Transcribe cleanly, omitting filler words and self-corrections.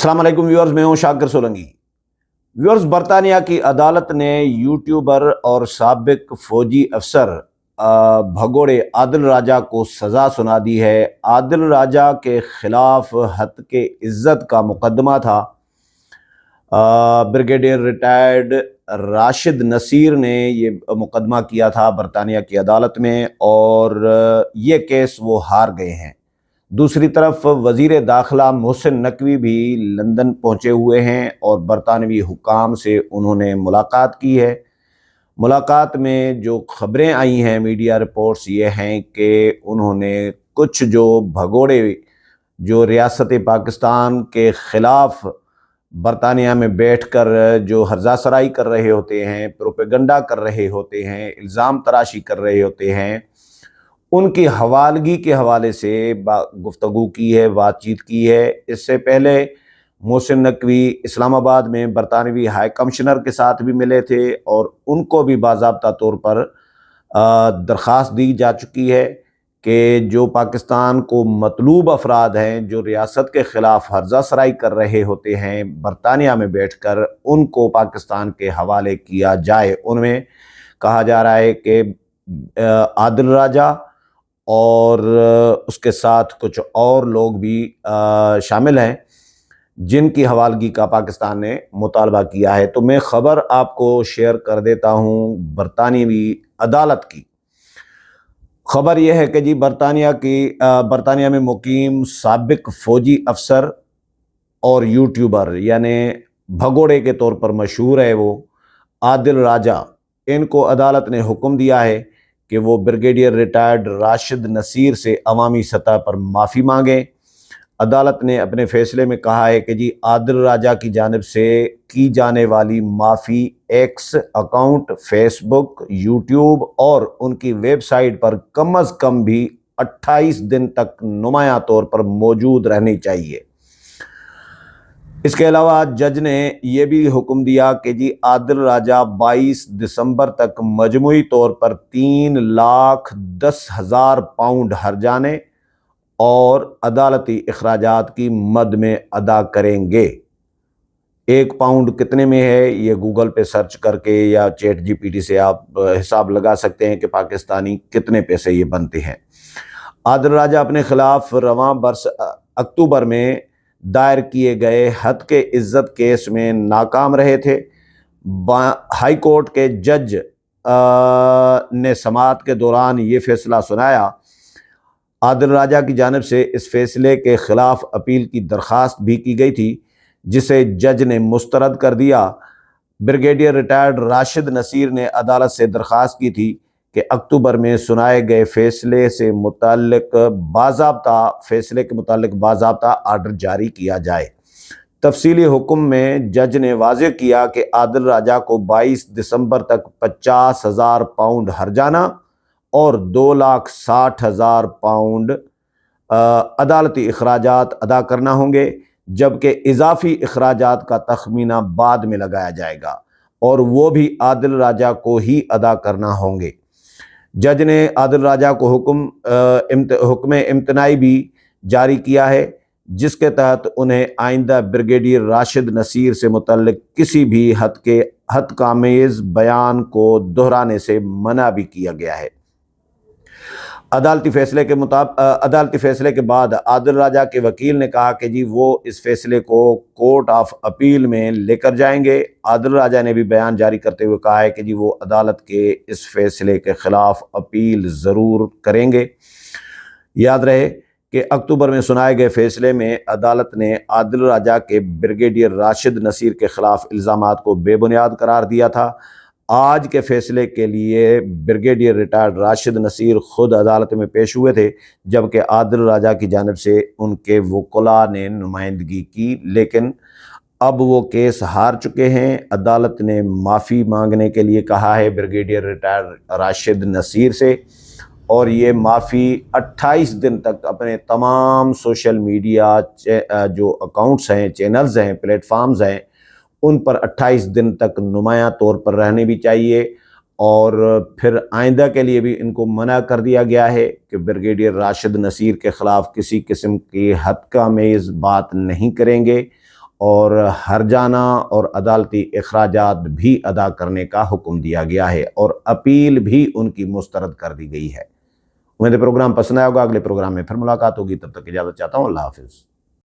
अस्सलाम वालेकुम व्यूअर्स, मैं हूं शाकिर सोलंकी। व्यूअर्स, बरतानिया की अदालत ने यूट्यूबर और साबिक फौजी अफसर भगोड़े आदिल राजा को सज़ा सुना दी है। आदिल राजा के खिलाफ हत्के इज़्ज़त का मुकदमा था। ब्रिगेडियर रिटायर्ड राशिद नसीर ने ये मुकदमा किया था बरतानिया की अदालत में और ये केस वो हार गए हैं। दूसरी तरफ वज़ीर दाखिला मोहसिन नकवी भी लंदन पहुँचे हुए हैं और बरतानवी हुकाम से उन्होंने मुलाकात की है। मुलाकात में जो खबरें आई हैं, मीडिया रिपोर्ट्स ये हैं कि उन्होंने कुछ जो भगोड़े जो रियासत पाकिस्तान के ख़िलाफ़ बरतानिया में बैठकर जो हर्जा सराई कर रहे होते हैं, प्रोपेगंडा कर रहे होते हैं, इल्ज़ाम तराशी कर रहे होते हैं, उनकी हवालगी के हवाले से गुफ्तगू की है, बातचीत की है। इससे पहले मोहसिन नकवी इस्लामाबाद में बरतानवी हाई कमिश्नर के साथ भी मिले थे और उनको भी बाज़ाब्ता तौर पर दरख्वास्त दी जा चुकी है कि जो पाकिस्तान को मतलूब अफराद हैं, जो रियासत के ख़िलाफ़ हर्जा सराई कर रहे होते हैं बरतानिया में बैठकर, उनको पाकिस्तान के हवाले किया जाए। उनमें कहा जा रहा है कि आदिल राजा और उसके साथ कुछ और लोग भी शामिल हैं जिनकी हवालगी का पाकिस्तान ने मुतालबा किया है। तो मैं ख़बर आपको शेयर कर देता हूँ बरतानवी अदालत की। ख़बर यह है कि जी बरतानिया में मुकीम साबिक फ़ौजी अफसर और यूट्यूबर यानी भगोड़े के तौर पर मशहूर है वो आदिल राजा, इनको अदालत ने हुक्म दिया है कि वो ब्रिगेडियर रिटायर्ड राशिद नसीर से अवामी सतह पर माफ़ी मांगें। अदालत ने अपने फ़ैसले में कहा है कि जी आदिल राजा की जानिब से की जाने वाली माफ़ी एक्स अकाउंट, फेसबुक, यूट्यूब और उनकी वेबसाइट पर कम अज़ कम भी 28 दिन तक नुमायां तौर पर मौजूद रहनी चाहिए। इसके अलावा जज ने यह भी हुक्म दिया कि जी आदिल राजा 22 दिसंबर तक मजमूई तौर पर 3,10,000 पाउंड हर्जाने और अदालती अखराजात की मद में अदा करेंगे। 1 पाउंड कितने में है, ये गूगल पे सर्च करके या चैट जीपीटी से आप हिसाब लगा सकते हैं कि पाकिस्तानी कितने पैसे ये बनते हैं। आदिल राजा अपने खिलाफ रवां बरस अक्टूबर में दायर किए गए हत्के इज़्ज़त केस में नाकाम रहे थे। हाई कोर्ट के जज ने समाअत के दौरान ये फैसला सुनाया। आदिल राजा की जानिब से इस फैसले के ख़िलाफ़ अपील की दरख्वास्त भी की गई थी, जिसे जज ने मुस्तरद कर दिया। ब्रिगेडियर रिटायर्ड राशिद नसीर ने अदालत से दरख्वास्त की थी कि अक्टूबर में सुनाए गए फैसले के मुतालिक बाज़ाब्ता आर्डर जारी किया जाए। तफसीली हुक्म में जज ने वाज़ेह किया कि आदिल राजा को 22 दिसंबर तक 50,000 पाउंड हर्जाना और 2,60,000 पाउंड अदालती अखराजात अदा करना होंगे, जबकि इजाफी अखराजात का तखमीना बाद में लगाया जाएगा और वो भी आदिल राजा को ही अदा करना होंगे। जज ने आदिल राजा को हुक्म इम्तनाई भी जारी किया है, जिसके तहत उन्हें आइंदा ब्रिगेडियर राशिद नसीर से मुतल्लिक किसी भी हत्कामेज़ बयान को दोहराने से मना भी किया गया है। अदालती फैसले के बाद आदिल राजा के वकील ने कहा कि जी वो इस फैसले को कोर्ट ऑफ अपील में लेकर जाएंगे। आदिल राजा ने भी बयान जारी करते हुए कहा है कि जी वो अदालत के इस फैसले के ख़िलाफ़ अपील ज़रूर करेंगे। याद रहे कि अक्टूबर में सुनाए गए फैसले में अदालत ने आदिल राजा के ब्रिगेडियर राशिद नसीर के ख़िलाफ़ इल्ज़ामात को बेबुनियाद करार दिया था। आज के फैसले के लिए ब्रिगेडियर रिटायर्ड राशिद नसीर खुद अदालत में पेश हुए थे, जबकि आदिल राजा की जानिब से उनके वकला ने नुमाइंदगी की, लेकिन अब वो केस हार चुके हैं। अदालत ने माफ़ी मांगने के लिए कहा है ब्रिगेडियर रिटायर्ड राशिद नसीर से, और ये माफ़ी 28 दिन तक अपने तमाम सोशल मीडिया जो अकाउंट्स हैं, चैनल्स हैं, प्लेटफार्म्स हैं, उन पर 28 दिन तक नुमायां तौर पर रहने भी चाहिए। और फिर आइंदा के लिए भी इनको मना कर दिया गया है कि ब्रिगेडियर राशिद नसीर के ख़िलाफ़ किसी किस्म की हत्कामेज़ बात नहीं करेंगे اور ہرجانہ اور عدالتی اخراجات بھی ادا کرنے کا حکم دیا گیا ہے اور اپیل بھی ان کی مسترد کر دی گئی ہے۔ امید ہے پروگرام پسند آیا ہوگا، اگلے پروگرام میں پھر ملاقات ہوگی، تب تک اجازت چاہتا ہوں، اللہ حافظ۔